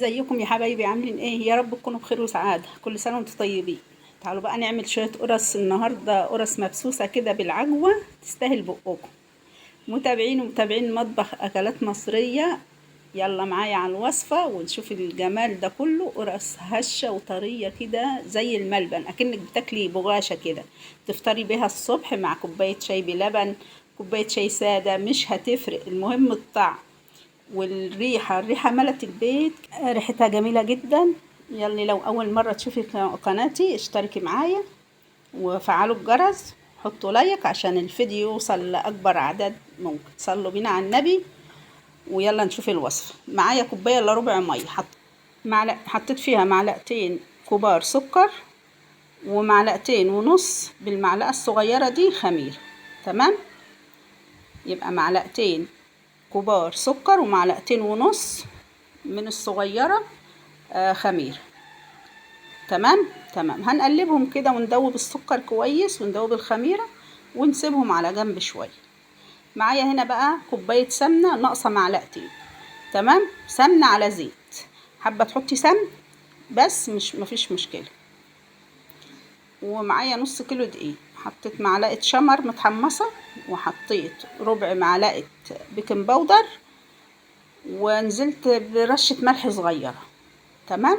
ازيكم يا حبايبي؟ عاملين ايه؟ يا رب تكونوا بخير وسعادة. كل سنة وانتم طيبين. تعالوا بقى نعمل شوية قرص النهاردة، قرص مبسوسة كده بالعجوة تستاهل بقكم. متابعين ومتابعين مطبخ اكلات مصرية، يلا معايا على الوصفة ونشوف الجمال ده كله. قرص هشة وطرية كده زي الملبن، اكنك بتاكلي بغاشة كده. تفطري بيها الصبح مع كوباية شاي بلبن، كوباية شاي سادة، مش هتفرق، المهم الطعم الريحة ملت البيت. ريحتها جميلة جدا. يلي لو أول مرة تشوفي قناتي اشتركي معايا وفعلوا الجرس، حطوا لايك عشان الفيديو يوصل لأكبر عدد ممكن. صلوا بينا على النبي. ويلا نشوف الوصفة. معايا كوباية إلا ربع مية، حطيت فيها معلقتين كبار سكر، ومعلقتين ونص بالمعلقة الصغيرة دي خميرة. تمام، يبقى معلقتين كبار سكر ومعلقتين ونص من الصغيرة خميرة. تمام. هنقلبهم كده وندوب السكر كويس وندوب الخميرة ونسيبهم على جنب شوية. معايا هنا بقى كوباية سمنة ناقصة معلقتين. تمام، سمنة على زيت. حابة تحطي سمن بس مفيش مشكلة. ومعايا نص كيلو دقيق. حطيت معلقة شمر متحمصة، وحطيت ربع معلقة بيكنج باودر، ونزلت برشة ملح صغيرة. تمام،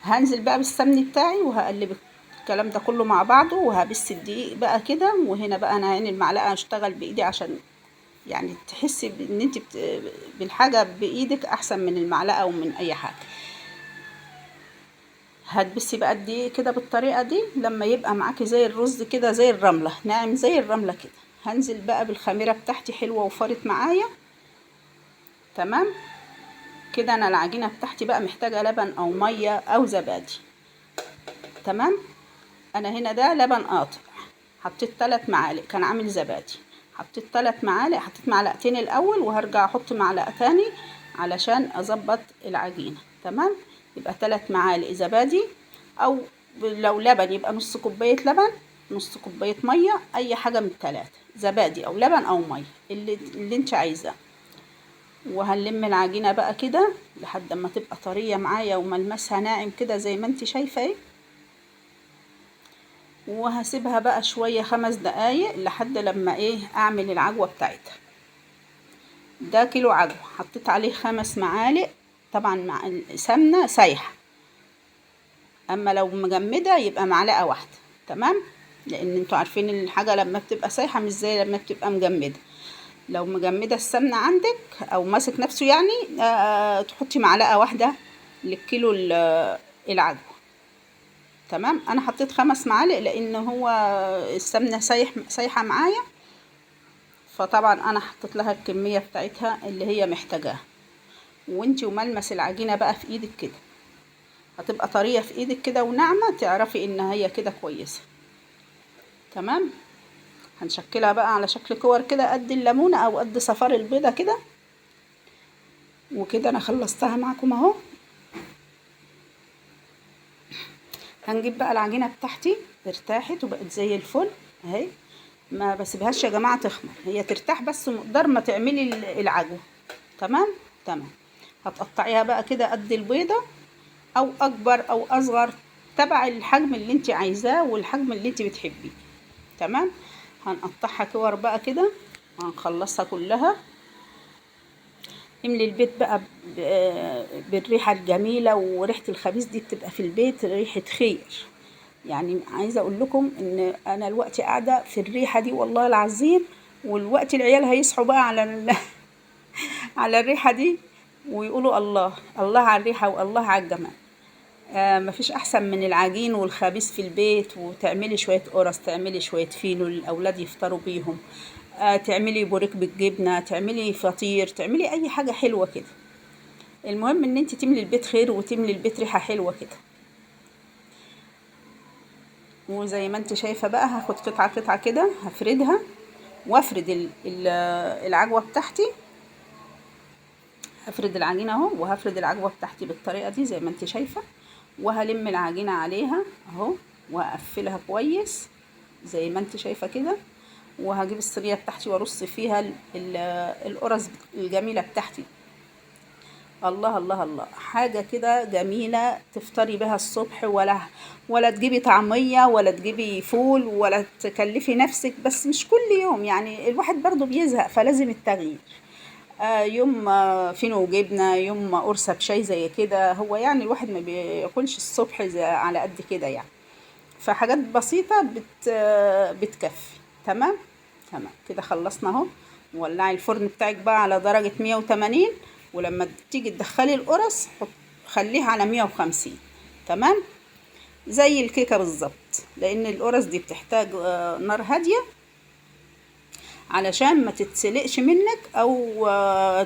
هنزل بقى بالسمن بتاعي وهقلب الكلام ده كله مع بعضه، وهبس الدقيق بقى كده. وهنا بقى انا هنا المعلقه هشتغل بايدي عشان يعني تحسي ان انت بالحاجه بايدك احسن من المعلقه ومن اي حاجه. هتبسي بقى الدقيق كده بالطريقه دي لما يبقى معاكي زي الرز كده، زي الرمله، ناعم زي الرمله كده. هنزل بقى بالخميره بتاعتي حلوه وفارت معايا. تمام كده. انا العجينه بتاعتي بقى محتاجه لبن او ميه او زبادي. تمام، انا هنا ده لبن قاطع، حطيت 3 معالق، كان عامل زبادي. حطيت 3 معالق، حطيت معلقتين الاول وهرجع احط معلقه تاني علشان اظبط العجينه. تمام، يبقى 3 معالق زبادي، او لو لبن يبقى نص كوبايه لبن، نص كوبايه ميه، اي حاجه من الثلاثه، زبادي او لبن او ميه اللي انت عايزاه. وهنلم العجينه بقى كده لحد ما تبقى طريه معايا وملمسها ناعم كده زي ما انت شايفه اهي. وهسيبها بقى شوية 5 دقايق لحد لما اعمل العجوة بتاعتها. ده كيلو عجوة، حطيت عليه 5 معالق طبعا مع سمنة سايحة، اما لو مجمدة يبقى معلقة واحدة. تمام، لان انتوا عارفين الحاجة لما بتبقى سايحة مش زي لما بتبقى مجمدة. لو مجمدة السمنة عندك او ماسك نفسه يعني تحطي معلقة واحدة للكيلو العجوة. تمام، انا حطيت 5 معالق لان هو السمنه سايحه معايا، فطبعا انا حطيت لها الكميه بتاعتها اللي هي محتاجاها. وانتي وملمس العجينه بقى في ايدك كده، هتبقى طريه في ايدك كده وناعمه، تعرفي ان هي كده كويسه. تمام، هنشكلها بقى على شكل كور كده قد الليمونه او قد صفار البيضه كده. وكده انا خلصتها معكم اهو. هنجيب بقى العجينه بتاعتي ارتاحت وبقت زي الفل اهي. ما بسيبهاش يا جماعه تخمر، هي ترتاح بس مقدار ما تعملي العجوه. تمام. تمام، هتقطعيها بقى كده قد البيضه او اكبر او اصغر، تبع الحجم اللي انت عايزاه والحجم اللي انت بتحبيه. تمام، هنقطعها كور بقى كده وهنخلصها كلها. املي البيت بقى بالريحه الجميله، وريحه الخبيز دي بتبقى في البيت ريحه خير. يعني عايزه اقول لكم ان انا الوقت قاعده في الريحه دي والله العظيم، والوقت العيال هيصحوا بقى على على الريحه دي ويقولوا الله الله على الريحه والله على الجمال. مفيش احسن من العجين والخبيز في البيت. وتعملي شويه قرص، تعملي شويه فينو الاولاد يفطروا بيهم، تعملي بوريك بالجبنه، تعملي فطير، تعملي اي حاجه حلوه كده. المهم ان انت تملي البيت خير وتملي البيت ريحه حلوه كده. وزي ما انت شايفه بقى هاخد قطعه قطعه كده هفردها، وافرد العجوه بتاعتي. هفرد العجينه اهو، وهفرد العجوه بتاعتي بالطريقه دي زي ما انت شايفه. وهلم العجينه عليها اهو، وهقفلها كويس زي ما انت شايفه كده. وهجيب الصينيه بتاعتي وارص فيها القرص الجميله بتاعتي. الله الله الله، حاجة كده جميلة تفطري بها الصبح، ولا تجيبي طعمية ولا تجيبي فول ولا تكلفي نفسك، بس مش كل يوم، يعني الواحد برضو بيزهق فلازم التغيير. يوم فينو وجبنة، يوم قرصة بشاي زي كده، هو يعني الواحد ما بياكلش الصبح زي على قد كده يعني. فحاجات بسيطة بتكفي. تمام. تمام كده خلصنا اهو. ولعي الفرن بتاعك بقى على درجة 180، ولما تيجي تدخلي القرص خليها على 150. تمام. زي الكيكة بالظبط، لان القرص دي بتحتاج نار هادية علشان ما تتسلقش منك او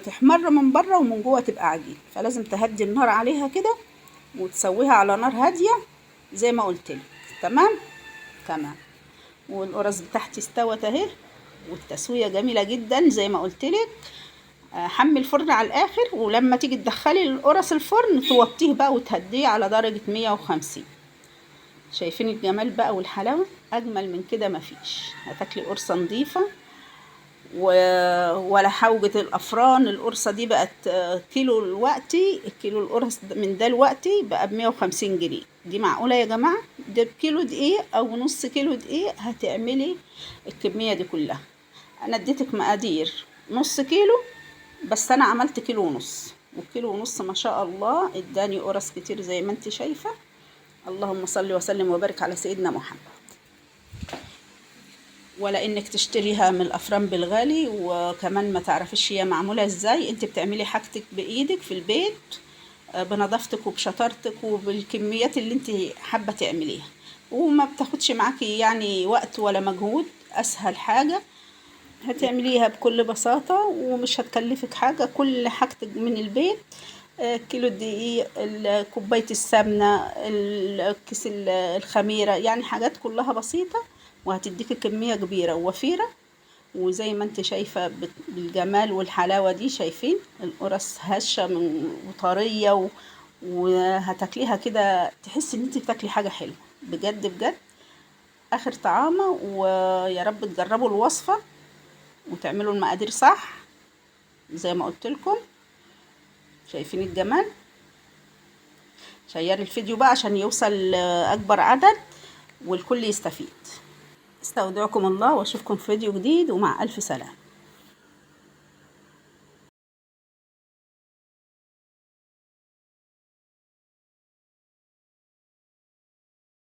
تحمر من بره ومن جوه تبقى عجين، فلازم تهدي النار عليها كده وتسويها على نار هادية زي ما قلت لك. تمام. تمام. والقرص بتاعتي استوت اهي، والتسوية جميلة جدا زي ما قلت لك. حمي الفرن على الاخر، ولما تيجي تدخلي القرص الفرن توطيه بقى وتهديه على درجة 150. شايفين الجمال بقى والحلاوة؟ اجمل من كده مفيش. هتاكلي قرصة نظيفة ولا حوجة الأفران. القرصة دي بقت كيلو الوقتي، الكيلو القرص من ده الوقتي بقى ب150 جنيه. دي معقولة يا جماعة؟ ده بكيلو دقيق أو نص كيلو دقيق هتعملي الكمية دي كلها. أنا اديتك مقادير نص كيلو، بس أنا عملت كيلو ونص، والكيلو ونص ما شاء الله اداني قرص كتير زي ما انت شايفة. اللهم صل وسلم وبارك على سيدنا محمد. ولا انك تشتريها من الافران بالغالي، وكمان ما تعرفيش هي معموله ازاي. انت بتعملي حاجتك بايدك في البيت بنظافتك وبشطارتك وبالكميات اللي انت حابه تعمليها، وما بتاخدش معاكي يعني وقت ولا مجهود. اسهل حاجه هتعمليها بكل بساطه ومش هتكلفك حاجه. كل حاجتك من البيت، كيلو الدقيق، كوبايه السمنه، الكيس الخميره، يعني حاجات كلها بسيطه وهتديكي كمية كبيرة ووفيرة. وزي ما انت شايفة بالجمال والحلاوة دي، شايفين القرص هشة وطرية وهتاكليها كده تحسي ان انت بتاكلي حاجة حلوة بجد بجد. اخر طعامة، ويا رب تجربوا الوصفة وتعملوا المقادير صح زي ما قلت لكم. شايفين الجمال؟ شيري الفيديو بقى عشان يوصل اكبر عدد والكل يستفيد. استودعكم الله واشوفكم في فيديو جديد، ومع الف سلامة.